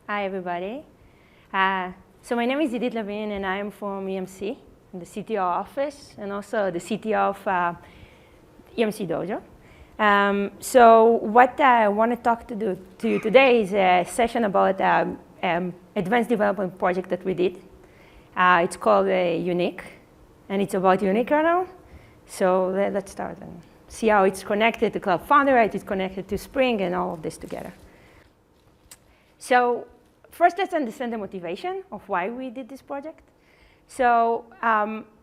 Hi, everybody. So my name is Idit Levine, and I am from EMC, in the CTO office, and also the CTO of EMC Dojo. So what I want to talk to you today is a session about advanced development project that we did. It's called Unik, and it's about Unikernel. So let's start and see how it's connected to Cloud Foundry, right? It's connected to Spring, and all of this together. So first, let's understand the motivation of why we did this project. So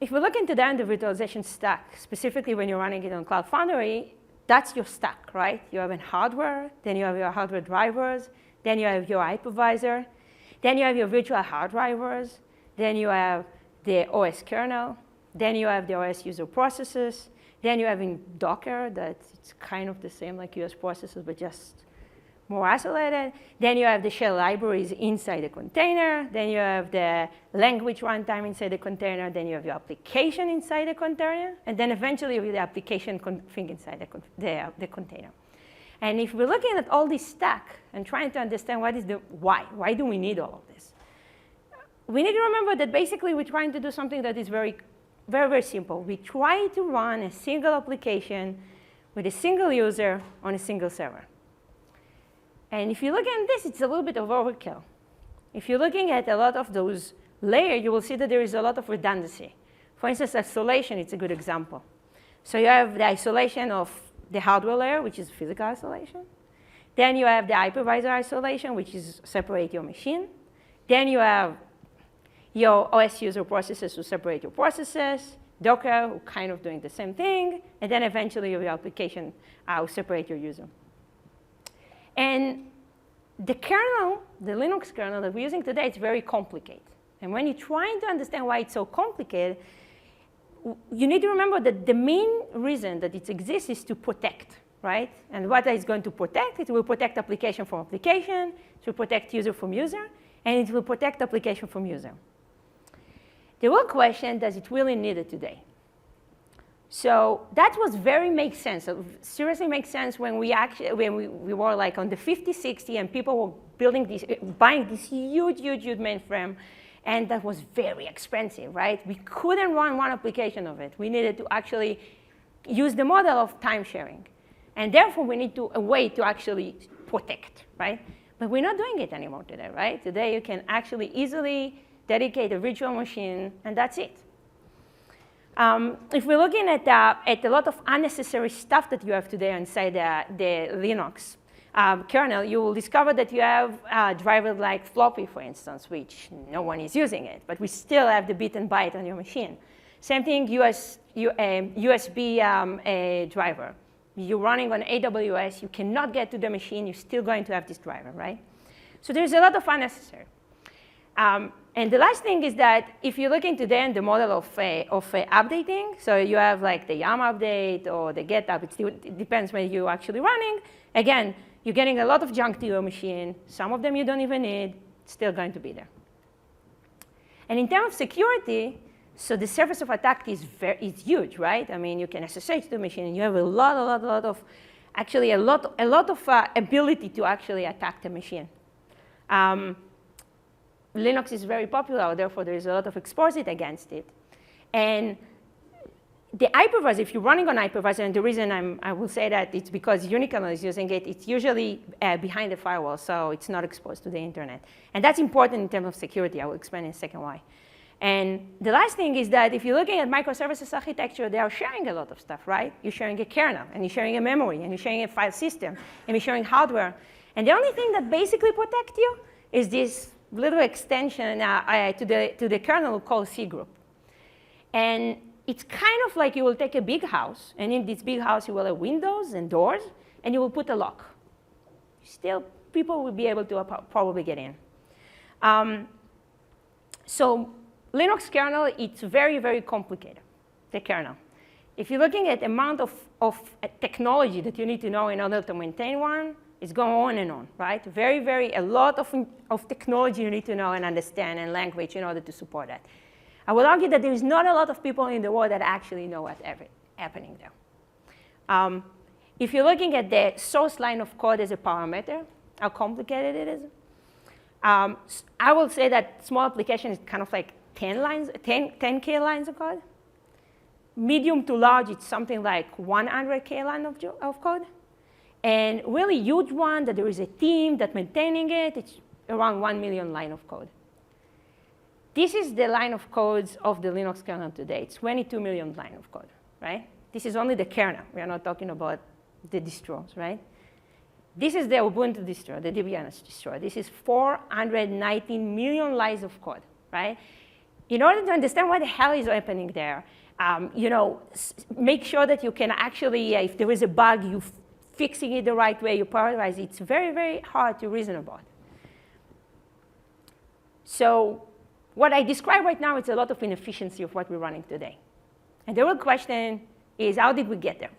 if we look into the virtualization stack, specifically when you're running it on Cloud Foundry, that's your stack, right? You have a hardware, then you have your hardware drivers, then you have your hypervisor, then you have your virtual hard drivers, then you have the OS kernel, then you have the OS user processes, then you have in Docker that it's kind of the same like US processes, but just more isolated. Then you have the shell libraries inside the container. Then you have the language runtime inside the container. Then you have your application inside the container. And then eventually you have the application config inside the container. And if we're looking at all this stack and trying to understand what is the why do we need all of this? We need to remember that basically we're trying to do something that is very, very, very simple. We try to run a single application with a single user on a single server. And if you look at this, it's a little bit of overkill. If you're looking at a lot of those layers, you will see that there is a lot of redundancy. For instance, isolation, it's a good example. So you have the isolation of the hardware layer, which is physical isolation. Then you have the hypervisor isolation, which is separate your machine. Then you have your OS user processes to separate your processes, Docker, who kind of doing the same thing, and then eventually your application will separate your user. And the kernel, the Linux kernel that we're using today, it's very complicated. And when you're trying to understand why it's so complicated, you need to remember that the main reason that it exists is to protect, right? And what it's going to protect? It will protect application from application, it will protect user from user, and it will protect application from user. The real question, does it really need it today? So that was very makes sense. It seriously makes sense when we were like on the 50, 60, and people were buying this huge mainframe, and that was very expensive, right? We couldn't run one application of it. We needed to actually use the model of time sharing, and therefore we need a way to actually protect, right? But we're not doing it anymore today, right? Today you can actually easily dedicate a virtual machine, and that's it. If we're looking at a lot of unnecessary stuff that you have today inside the Linux kernel, you will discover that you have drivers like floppy, for instance, which no one is using it, but we still have the bit and byte on your machine. Same thing, USB driver. You're running on AWS, you cannot get to the machine, you're still going to have this driver, right? So there's a lot of unnecessary. And the last thing is that if you're looking today in the model of updating, so you have like the yum update or the get up, it depends when you're actually running. Again, you're getting a lot of junk to your machine. Some of them you don't even need, it's still going to be there. And in terms of security, so the surface of attack is huge, right? I mean, you can SSH the machine, and you have a lot of ability to actually attack the machine. Linux is very popular, therefore there is a lot of exposure against it. And the hypervisor, if you're running on hypervisor, and the reason I will say that it's because Unikernel is using it, it's usually behind the firewall, so it's not exposed to the internet. And that's important in terms of security. I will explain in a second why. And the last thing is that if you're looking at microservices architecture, they are sharing a lot of stuff, right? You're sharing a kernel, and you're sharing a memory, and you're sharing a file system, and you're sharing hardware. And the only thing that basically protects you is this little extension to the kernel called C group. And it's kind of like you will take a big house, and in this big house you will have windows and doors, and you will put a lock. Still, people will be able to probably get in. So Linux kernel, it's very, very complicated, the kernel. If you're looking at the amount of technology that you need to know in order to maintain one, it's going on and on, right? A lot of technology you need to know and understand, and language in order to support that. I would argue that there is not a lot of people in the world that actually know what's happening there. If you're looking at the source line of code as a parameter, how complicated it is, I will say that small application is kind of like 10K lines of code. Medium to large, it's something like 100K line of code. And really huge one that there is a team that's maintaining it, it's around 1 million line of code. This is the line of codes of the Linux kernel today. It's 22 million line of code, right? This is only the kernel. We are not talking about the distros, right? This is the Ubuntu distro, the Debian distro. This is 419 million lines of code, right? In order to understand what the hell is happening there, make sure that you can actually, if there is a bug, you fixing it the right way, you prioritize it. It's very, very hard to reason about. So what I describe right now is a lot of inefficiency of what we're running today. And the real question is, how did we get there?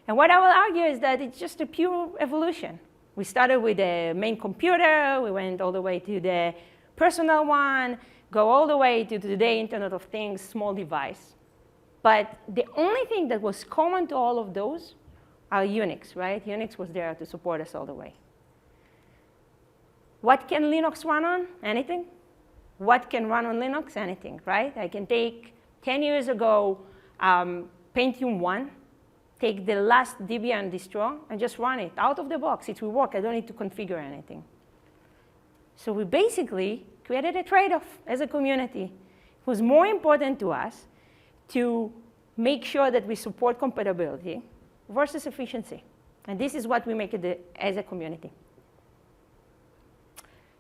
And what I will argue is that it's just a pure evolution. We started with the main computer. We went all the way to the personal one, go all the way to today, Internet of Things, small device. But the only thing that was common to all of those are Unix, right? Unix was there to support us all the way. What can Linux run on? Anything. What can run on Linux? Anything, right? I can take 10 years ago Pentium 1, take the last Debian distro, and just run it out of the box. It will work. I don't need to configure anything. So we basically created a trade-off as a community. It was more important to us to make sure that we support compatibility versus efficiency. And this is what we make it as a community.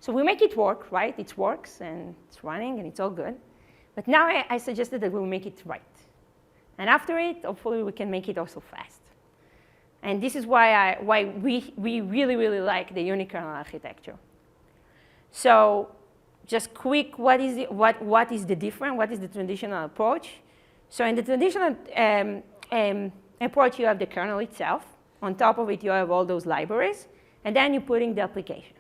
So we make it work, right? It works, and it's running, and it's all good. But now I suggested that we'll make it right. And after it, hopefully, we can make it also fast. And this is why we really, really like the Unikernel architecture. So just quick, what is the different? What is the traditional approach? So in the traditional approach, you have the kernel itself. On top of it, you have all those libraries. And then you're putting the application.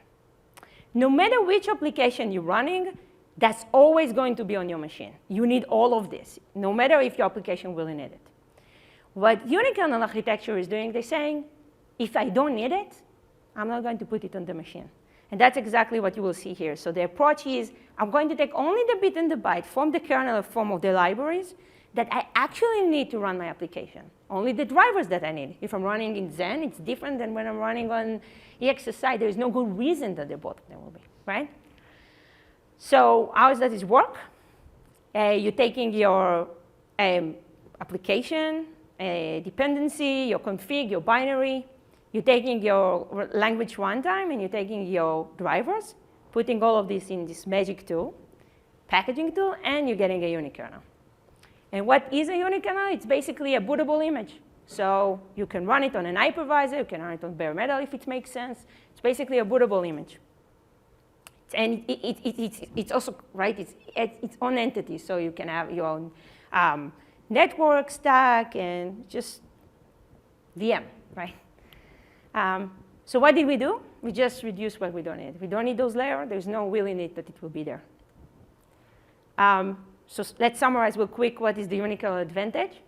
No matter which application you're running, that's always going to be on your machine. You need all of this, no matter if your application will need it. What Unikernel architecture is doing, they're saying, if I don't need it, I'm not going to put it on the machine. And that's exactly what you will see here. So the approach is, I'm going to take only the bit and the byte from the kernel form of the libraries that I actually need to run my application. Only the drivers that I need. If I'm running in Zen, it's different than when I'm running on EXSI. There is no good reason that they both of them will be, right? So how does that work? You're taking your application, dependency, your config, your binary. You're taking your language runtime, and you're taking your drivers, putting all of this in this magic tool, packaging tool, and you're getting a unikernel. And what is a unikernel? It's basically a bootable image. So you can run it on an hypervisor. You can run it on bare metal if it makes sense. It's basically a bootable image. And it's also, right, it's its own entity. So you can have your own network stack and just VM, right? So what did we do? We just reduced what we don't need. We don't need those layers. There's no really need that it will be there. So let's summarize real quick what is the Unikernel advantage.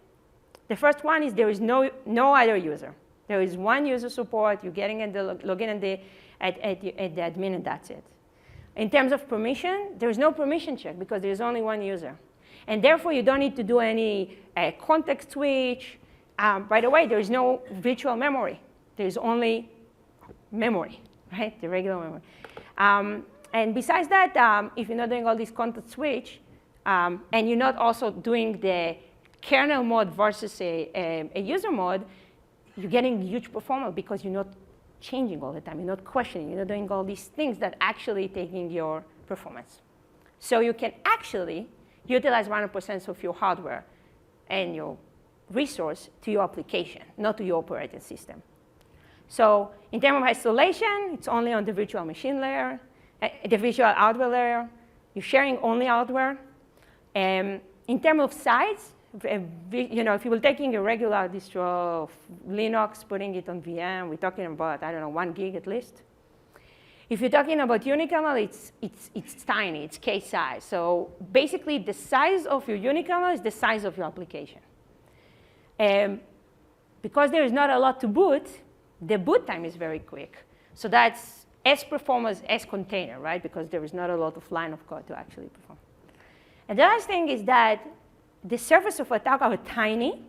The first one is there is no other user. There is one user support. You're getting in the login at the admin, and that's it. In terms of permission, there is no permission check because there is only one user. And therefore, you don't need to do any context switch. By the way, there is no virtual memory. There is only memory, right? The regular memory. And besides that, if you're not doing all this context switch, and you're not also doing the kernel mode versus a user mode, you're getting huge performance because you're not changing all the time. You're not questioning. You're not doing all these things that actually taking your performance. So you can actually utilize 100% of your hardware and your resource to your application, not to your operating system. So in terms of isolation, it's only on the virtual machine layer, the virtual hardware layer. You're sharing only hardware. In terms of size, if you were taking a regular distro of Linux, putting it on VM, we're talking about, I don't know, 1 gig at least. If you're talking about Unikernel, it's tiny, it's case size. So basically, the size of your Unikernel is the size of your application. Because there is not a lot to boot, the boot time is very quick. So that's as performance as container, right? Because there is not a lot of line of code to actually perform. And the last thing is that the surface of attack are tiny,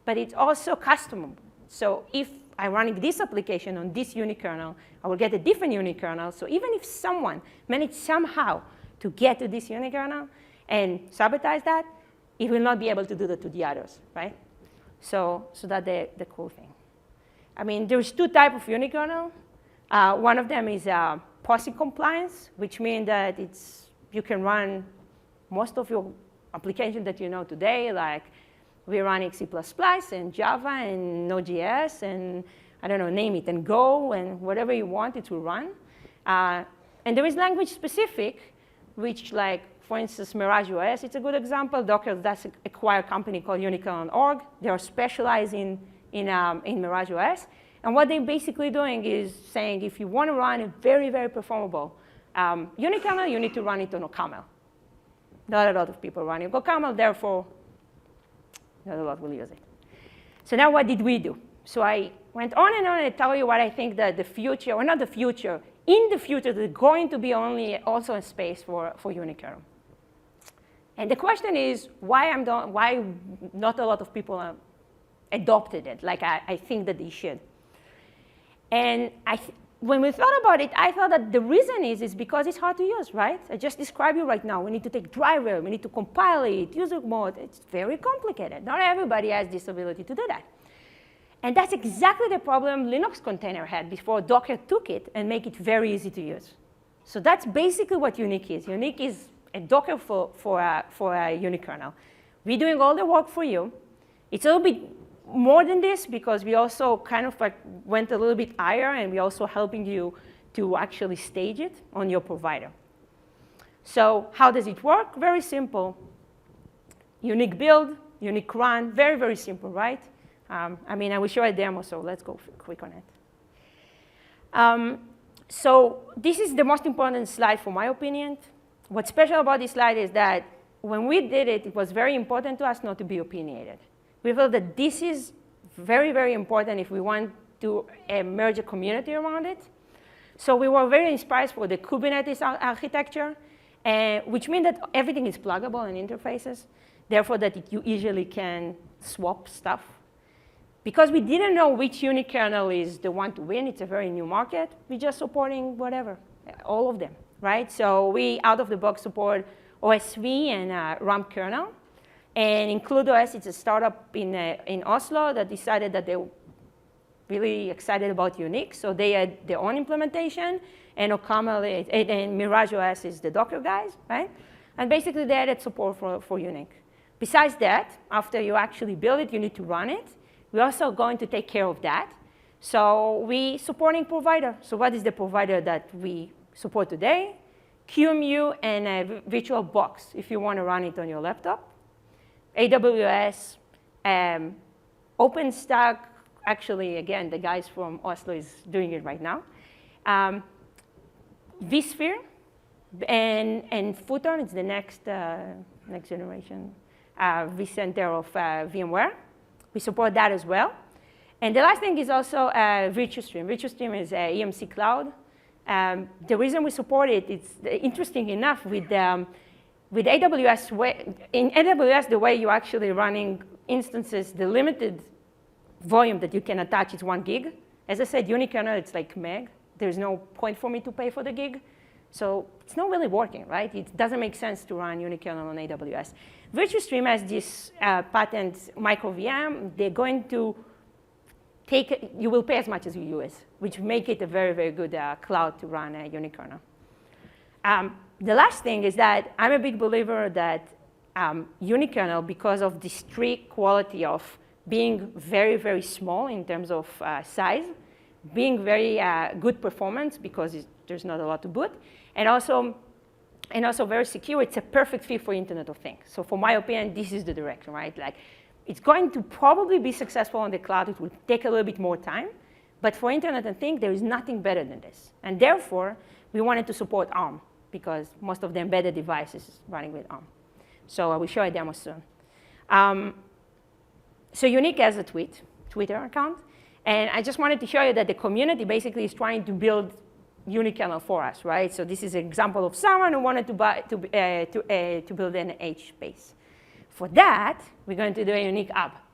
but it's also customable. So if I'm running this application on this Unikernel, I will get a different Unikernel. So even if someone managed somehow to get to this Unikernel and sabotage that, it will not be able to do that to the others, right? So that's the cool thing. I mean, there's two types of Unikernel. One of them is Posse compliance, which means that you can run most of your applications that you know today, like we're running C++ and Java and Node.js and, I don't know, name it, and Go, and whatever you want, it will run. And there is language specific, which, like, for instance, Mirage OS, it's a good example. Docker does acquire a company called Unikernel.org. They are specialized in Mirage OS. And what they're basically doing is saying, if you want to run a very, very performable Unikernel, you need to run it on OCaml. Not a lot of people running OCaml, therefore, not a lot will use it. So now what did we do? So I went on and tell you what I think that the future, or not the future, in the future, there's going to be also a space for Unikernel. And the question is, why not a lot of people adopted it, like I think that they should. And when we thought about it, I thought that the reason is because it's hard to use, right? I just described you right now. We need to take driver, we need to compile it, user mode. It's very complicated. Not everybody has this ability to do that. And that's exactly the problem Linux container had before Docker took it and make it very easy to use. So that's basically what Unik is. Unik is a Docker for a Unikernel. We're doing all the work for you. It's a little bit more than this because we also kind of like went a little bit higher, and we're also helping you to actually stage it on your provider. So how does it work? Very simple. Unik build, Unik run, very, very simple, right? I mean, I will show a demo, so let's go quick on it. So this is the most important slide, for my opinion. What's special about this slide is that when we did it, it was very important to us not to be opinionated. We felt that this is very, very important if we want to merge a community around it. So we were very inspired for the Kubernetes architecture, which means that everything is pluggable in interfaces, therefore that you easily can swap stuff. Because we didn't know which Unikernel is the one to win, it's a very new market, we're just supporting whatever, all of them, right? So we, out of the box, support OSV and RAM kernel. And Include OS, it's a startup in Oslo that decided that they were really excited about Unik. So they had their own implementation. And OCaml and Mirage OS is the Docker guys, right? And basically, they added support for Unik. Besides that, after you actually build it, you need to run it. We're also going to take care of that. So we supporting provider. So what is the provider that we support today? QEMU and VirtualBox, if you want to run it on your laptop. AWS, OpenStack, actually, again, the guys from Oslo is doing it right now. vSphere and Futon is the next generation vCenter of VMware. We support that as well. And the last thing is also VirtuStream. VirtuStream is EMC cloud. The reason we support it, it's interesting enough with AWS. In AWS, the way you're actually running instances, the limited volume that you can attach is 1 gig. As I said, Unikernel, it's like meg. There's no point for me to pay for the gig. So it's not really working, right? It doesn't make sense to run Unikernel on AWS. VirtuStream has this patent micro VM. They're going to take, you will pay as much as you use, which make it a very, very good cloud to run Unikernel. The last thing is that I'm a big believer that Unikernel, because of the strict quality of being very, very small in terms of size, being very good performance because there's not a lot to boot, and also very secure, it's a perfect fit for Internet of Things. So for my opinion, this is the direction, right? Like, it's going to probably be successful on the cloud. It will take a little bit more time. But for Internet of Things, there is nothing better than this. And therefore, we wanted to support ARM, because most of the embedded devices is running with ARM. So I will show a demo soon. So Unik has a Twitter account. And I just wanted to show you that the community basically is trying to build Unikernel for us, right? So this is an example of someone who wanted to build an H base. For that, we're going to do a unique app.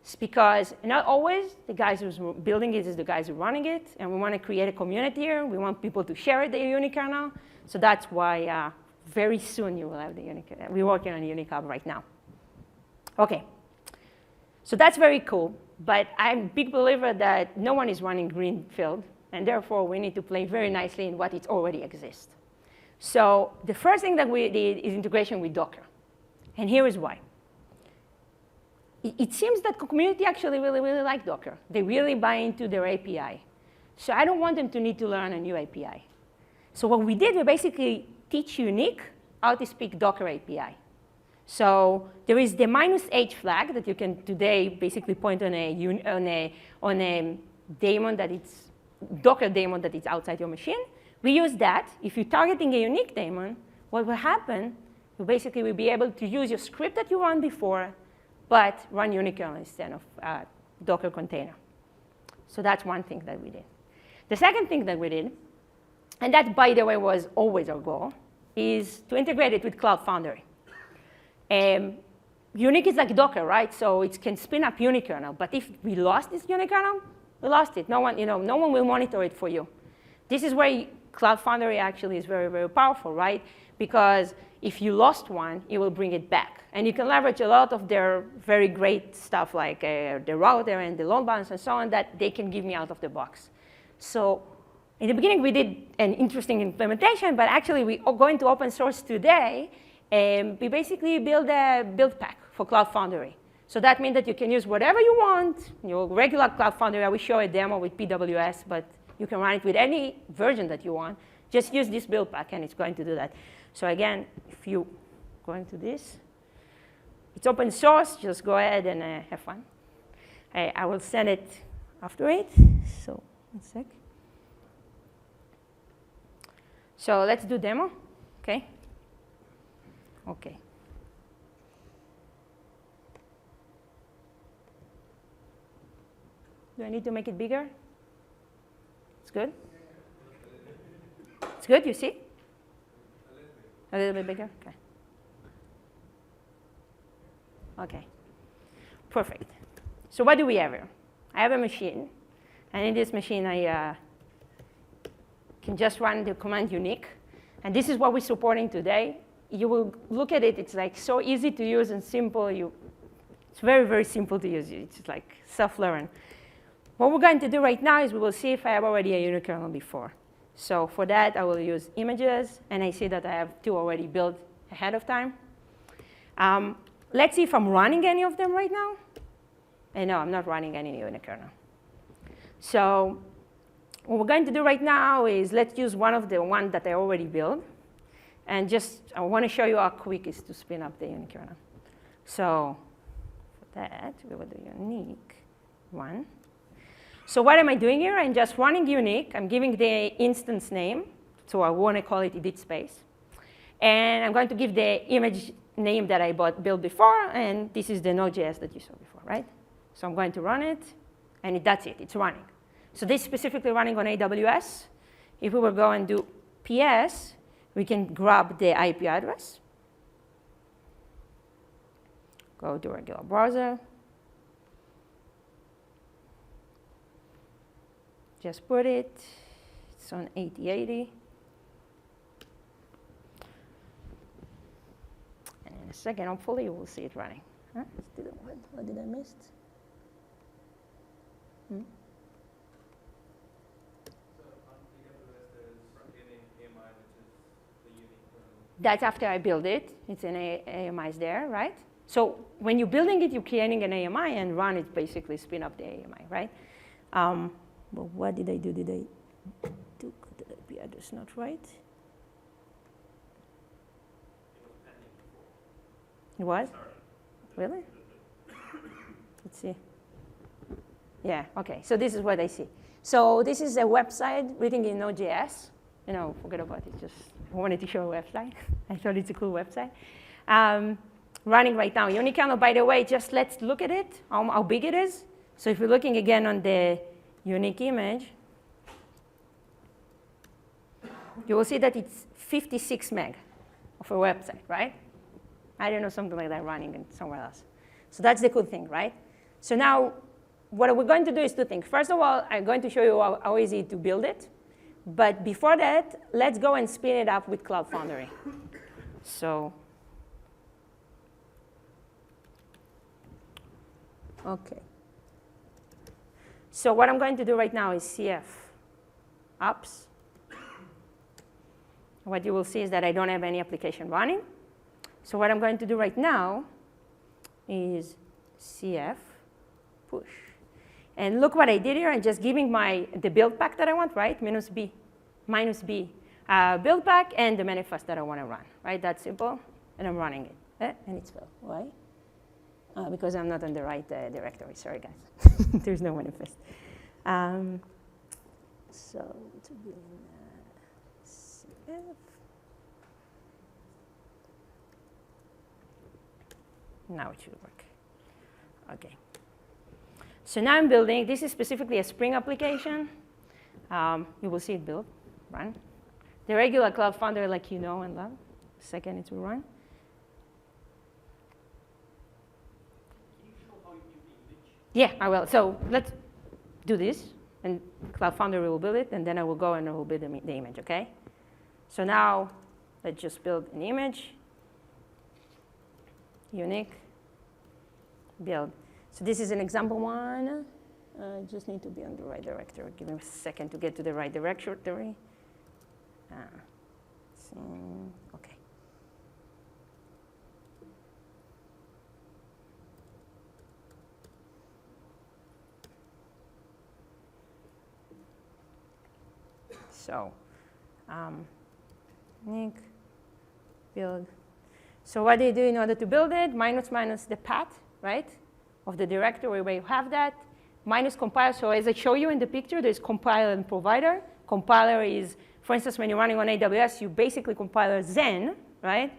It's because not always the guys who's building it is the guys who are running it, and we want to create a community here. We want people to share the Unikernel. So that's why very soon you will have the Unikernel. We're working on a unique app right now. OK. So that's very cool. But I'm a big believer that no one is running greenfield. And therefore, we need to play very nicely in what it already exists. So the first thing that we did is integration with Docker. And here is why. It seems that the community actually really, really like Docker. They really buy into their API. So I don't want them to need to learn a new API. So what we did, we basically teach Unik how to speak Docker API. So there is the -h flag that you can today basically point on a daemon that it's Docker daemon that is outside your machine. We use that. If you're targeting a unique daemon, what will happen, you basically will be able to use your script that you run before, but run Unikernel instead of Docker container. So that's one thing that we did. The second thing that we did, and that, by the way, was always our goal, is to integrate it with Cloud Foundry. Unik is like Docker, right? So it can spin up Unikernel. But if we lost this Unikernel, we lost it. No one will monitor it for you. This is where Cloud Foundry actually is very, very powerful, right? Because if you lost one, it will bring it back. And you can leverage a lot of their very great stuff like the router and the load balance and so on that they can give me out of the box. So in the beginning, we did an interesting implementation. But actually, we are going to open source today. We basically build a build pack for Cloud Foundry. So that means that you can use whatever you want, your regular Cloud Foundry. I will show a demo with PWS, but you can run it with any version that you want. Just use this build pack, and it's going to do that. So again, if you go into this, it's open source. Just go ahead and have fun. I will send it after it. So one sec. So let's do demo. OK? OK. Do I need to make it bigger? It's good? It's good, you see? A little bit bigger? OK. OK. Perfect. So what do we have here? I have a machine. And in this machine, I can just run the command Unik. And this is what we're supporting today. You will look at it. It's like so easy to use and simple. It's very, very simple to use. It's like self-learn. What we're going to do right now is we will see if I have already a Unikernel before. So for that, I will use images. And I see that I have 2 already built ahead of time. Let's see if I'm running any of them right now. And no, I'm not running any Unikernel. So what we're going to do right now is let's use one of the ones that I already built. And just I want to show you how quick it is to spin up the Unikernel. So for that, we will do unique one. So what am I doing here? I'm just running Unik. I'm giving the instance name. So I want to call it Idit space. And I'm going to give the image name that I built before. And this is the Node.js that you saw before, right? So I'm going to run it. And that's it. It's running. So this is specifically running on AWS. If we were going to do PS, we can grab the IP address. Go to regular browser. Just put it. It's on 8080. And in a second, hopefully, you will see it running. Huh? What did I miss? That's after I build it. It's an AMI there, right? So when you're building it, you're creating an AMI, and run it basically spin up the AMI, right? But what did I do? Did I do the IP address not right? It was? Really? Let's see. Yeah, OK. So this is what I see. So this is a website written in Node.js. Forget about it. Just I wanted to show a website. I thought it's a cool website. Running right now. Unikernel, by the way, just let's look at it, how big it is. So if you're looking again on the Unik image, you will see that it's 56 meg of a website, right? I don't know, something like that running in somewhere else. So that's the cool thing, right? So now, what we're going to do is two things. First of all, I'm going to show you how easy to build it. But before that, let's go and spin it up with Cloud Foundry. So, OK. So what I'm going to do right now is CFOps. What you will see is that I don't have any application running. So what I'm going to do right now is CF push. And look what I did here. I'm just giving the build pack that I want, right? minus B build pack and the manifest that I want to run, right? That's simple. And I'm running it. And it's failed. Why? Because I'm not in the right directory. Sorry, guys. There's no manifest. So to be in CF. Now it should work. OK. So now I'm building. This is specifically a Spring application. You will see it build, run. The regular Cloud Foundry, like you know and love. Second, it will run. Can you show how you build the image? Yeah, I will. So let's do this. And Cloud Foundry will build it. And then I will go and I will build the image, OK? So now let's just build an image. Unik, build. So this is an example one. I just need to be on the right directory. Give me a second to get to the right directory. OK. So, Unik, build. So what do you do in order to build it? Minus the path, right, of the directory where you have that. Minus compile. So as I show you in the picture, there's compiler and provider. Compiler is, for instance, when you're running on AWS, you basically compile Zen, right,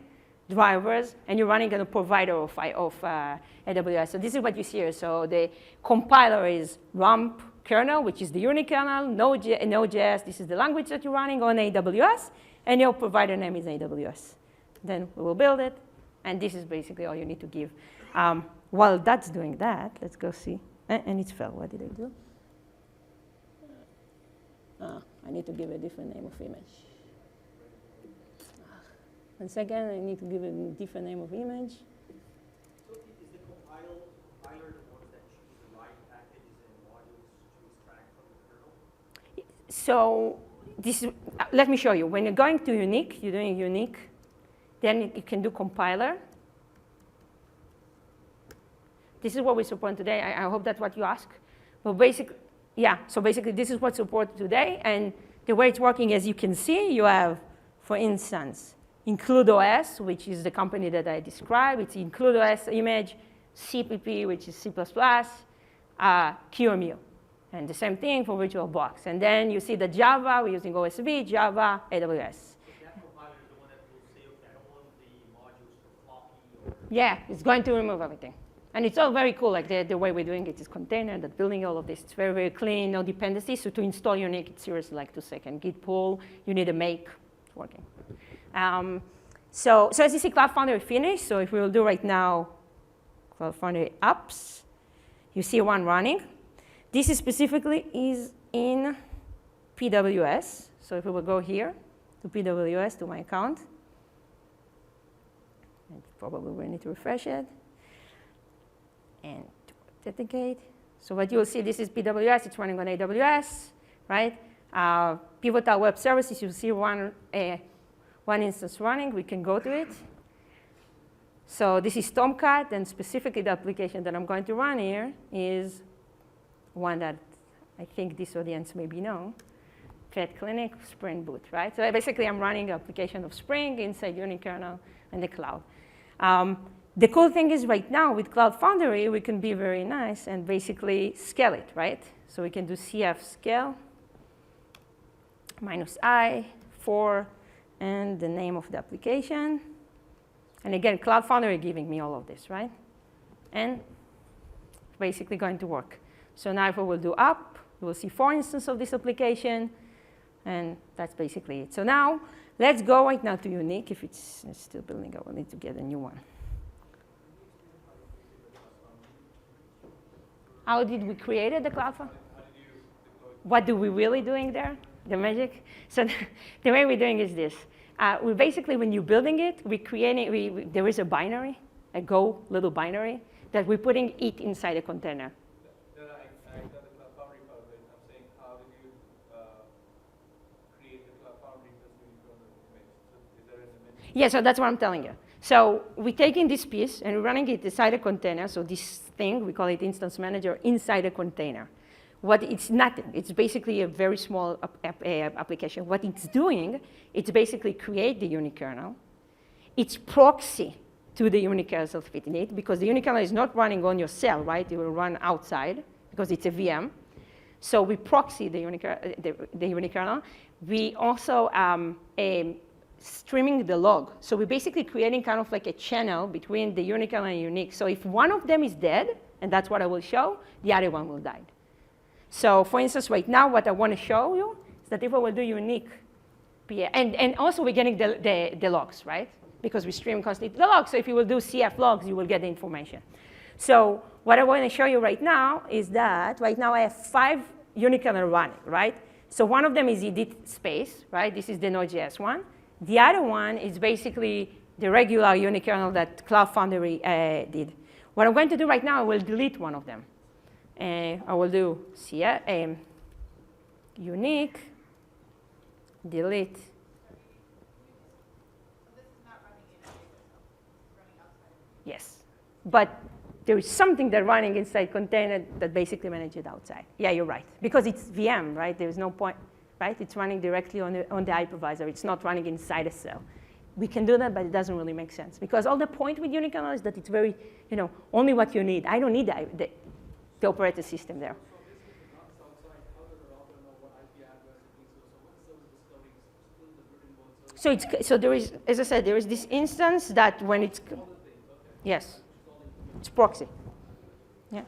drivers, and you're running on a provider of AWS. So this is what you see here. So the compiler is rump kernel, which is the Unikernel, Node.js. This is the language that you're running on AWS. And your provider name is AWS. Then we will build it. And this is basically all you need to give. While that's doing that, let's go see. And it's failed. What did I do? I need to give a different name of image. 1 second, I need to give a different name of image. So is the compiler the ones that choose the right packages and modules to extract from the kernel? So this is, let me show you. When you're going to Unik, you're doing Unik, then you can do compiler. This is what we support today. I hope that's what you ask. But basically, yeah, so basically this is what's supported today. And the way it's working, as you can see, you have, for instance, include OS, which is the company that I described. It's include OS image, CPP, which is C++, QEMU. And the same thing for VirtualBox. And then you see the Java, we're using OSV, Java, AWS. That compiler is the one that will say, OK, I don't want the modules for Posse. Yeah, it's going to remove everything. And it's all very cool. Like the way we're doing it is container, that building all of this. It's very, very clean, no dependencies. So to install Unik, it's seriously like 2 seconds. Git pull, you need a make, it's working. So as you see, Cloud Foundry finished. So if we will do right now, Cloud Foundry apps, you see one running. This is specifically is in PWS. So if we will go here to PWS, to my account, and probably we need to refresh it. And to authenticate. So what you will see, this is PWS. It's running on AWS, right? Pivotal Web Services, you see one instance running. We can go to it. So this is Tomcat, and specifically the application that I'm going to run here is one that I think this audience maybe know, Vet Clinic, Spring Boot, right? So basically, I'm running an application of Spring inside Unikernel and the cloud. The cool thing is right now with Cloud Foundry, we can be very nice and basically scale it, right? So we can do CF scale, -i, 4, and the name of the application. And again, Cloud Foundry giving me all of this, right? And basically going to work. So now if we will do up, we will see 4 instances of this application. And that's basically it. So now, let's go right now to Unik. If it's still building, I will need to get a new one. How did we create the Cloud Foundry? What do we really doing there? The magic? So the way we're doing is this. We basically, when you're building it, there is a binary, a Go little binary, that we're putting it inside a container. I got the Cloud Foundry part of it. I'm saying, how did you create the Cloud Foundry plus Unikernel image? So is there an image? Yeah, so that's what I'm telling you. So we're taking this piece and we're running it inside a container. So this thing, we call it instance manager, inside a container. It's nothing. It's basically a very small application. What it's doing, it's basically create the unikernel. It's proxy to the unikernel of it, because the unikernel is not running on your cell, right? It will run outside because it's a VM. So we proxy the unikernel. We also streaming the log. So we're basically creating kind of like a channel between the unikernel and Unik. So if one of them is dead, and that's what I will show, the other one will die. So for instance, right now, what I want to show you is that if I will do Unik, and also we're getting the logs, right? Because we stream constantly the logs. So if you will do CF logs, you will get the information. So what I want to show you right now is that right now I have 5 unikernel running, right? So one of them is Idit space, right? This is the Node.js one. The other one is basically the regular unikernel that Cloud Foundry did. What I'm going to do right now, I will delete one of them. I will do Unik, delete. This is not running in a it's running outside. Yes, but there is something that running inside container that basically manages it outside. Yeah, you're right, because it's VM, right? There's no point, right? It's running directly on the hypervisor. It's not running inside a cell. We can do that, but it doesn't really make sense, because all the point with Unikernel is that it's very, only what you need. I don't need the operating system there. So there is, as I said, there is this instance that when it's, yes, it's proxy. Yeah.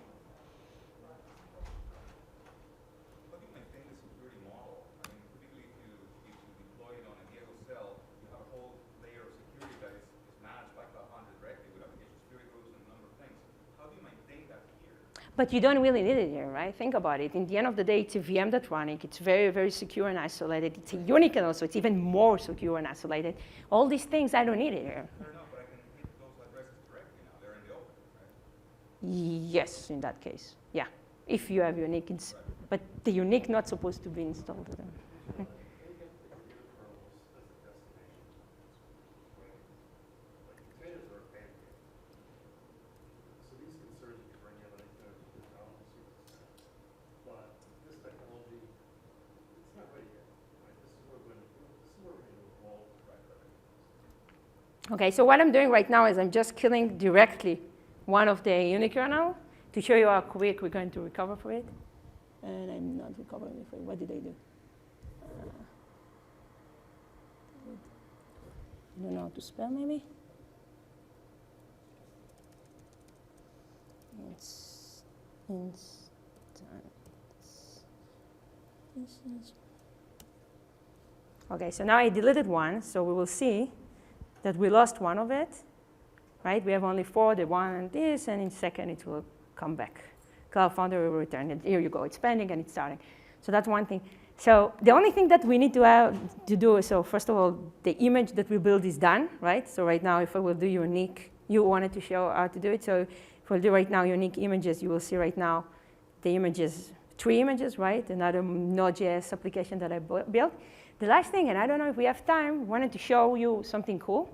How do you maintain the security model? I mean, particularly if you deploy it on a Diego cell, you have a whole layer of security that is managed by Cloud Foundry directly with application security groups and a number of things. How do you maintain that here? But you don't really need it here, right? Think about it. In the end of the day, it's a VM that's running. It's very, very secure and isolated. It's a Unikernel, so it's even more secure and isolated. All these things, I don't need it here. Fair enough, but I can hit those addresses directly now. They're in the open, right? Yes, in that case. Yeah, if you have Unik. But the Unik not supposed to be installed. Okay, so what I'm doing right now is I'm just killing directly one of the unikernel to show you how quick we're going to recover for it. And I'm not recovering it for it. What did I do? I don't know how to spell, maybe. Okay, so now I deleted one, so we will see that we lost one of it, right? We have only 4, the one and this, and in a second it will come back. Cloud Foundry will return it. Here you go, it's pending and it's starting. So that's one thing. So the only thing that we need to do, so first of all, the image that we build is done, right? So right now, if I will do Unik, you wanted to show how to do it. So if we'll do right now Unik images, you will see right now the images, 3 images, right? Another Node.js application that I built. The last thing, and I don't know if we have time, wanted to show you something cool.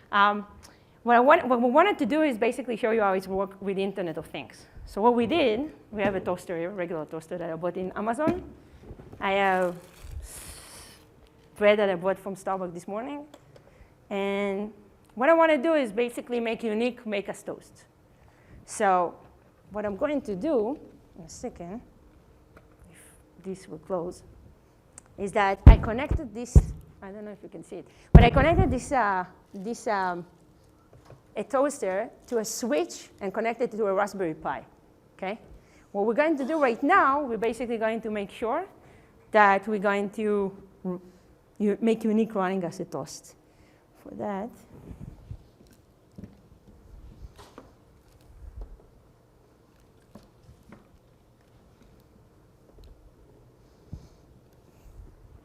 What we wanted to do is basically show you how it works with the Internet of Things. So what we did, we have a toaster here, regular toaster that I bought in Amazon. I have bread that I bought from Starbucks this morning. And what I want to do is basically make Unik make us toast. So what I'm going to do, in a second, if this will close, is that I connected this, I don't know if you can see it, but I connected this, a toaster to a switch and connected it to a Raspberry Pi, okay? What we're going to do right now, we're basically going to make sure that we're going to you make Unik running as a toast. For that,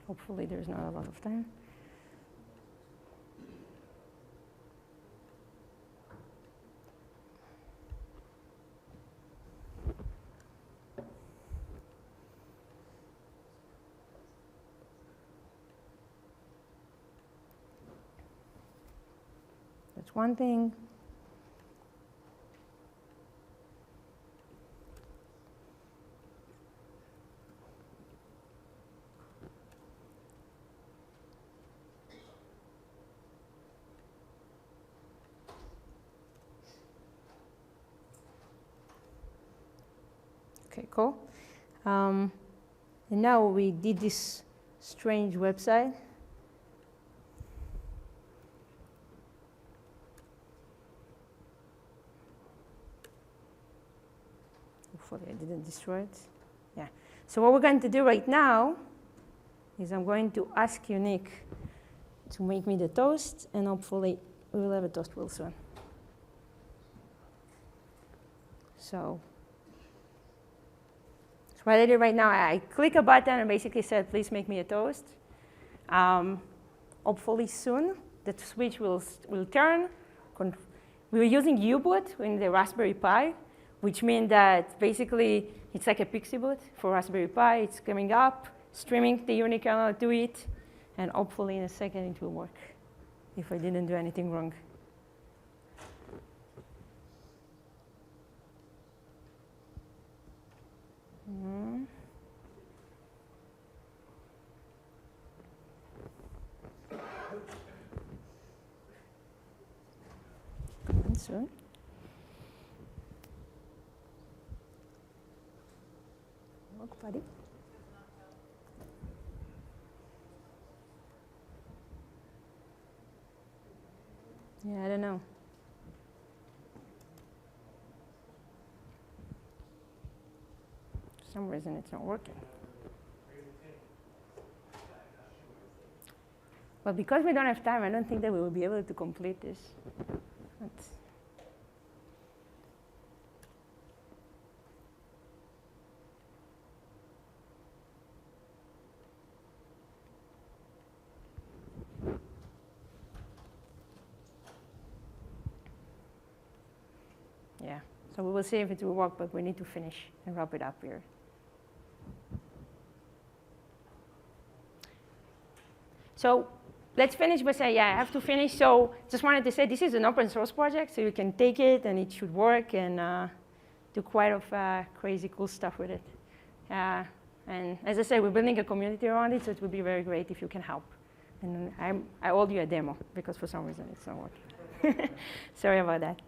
hopefully there's not a lot of time. That's one thing. Okay, cool. And now we did this strange website. Hopefully I didn't destroy it. Yeah. So what we're going to do right now is I'm going to ask Unik to make me the toast, and hopefully we will have a toast real soon. So what I did right now, I click a button and basically said, please make me a toast. Hopefully soon, the switch will turn. We were using U-boot in the Raspberry Pi, which means that basically it's like a Pixie boot for Raspberry Pi. It's coming up, streaming the Unikernel to it, and hopefully in a second it will work if I didn't do anything wrong. Come on, soon. Look, buddy. Yeah, I don't know. For some reason, it's not working. Well, because we don't have time, I don't think that we will be able to complete this. Yeah, so we will see if it will work, but we need to finish and wrap it up here. So let's finish by saying, yeah, I have to finish. So just wanted to say this is an open source project, so you can take it and it should work and do quite of crazy cool stuff with it. And as I said, we're building a community around it, so it would be very great if you can help. And I owed you a demo because for some reason it's not working. Sorry about that.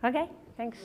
Okay, thanks.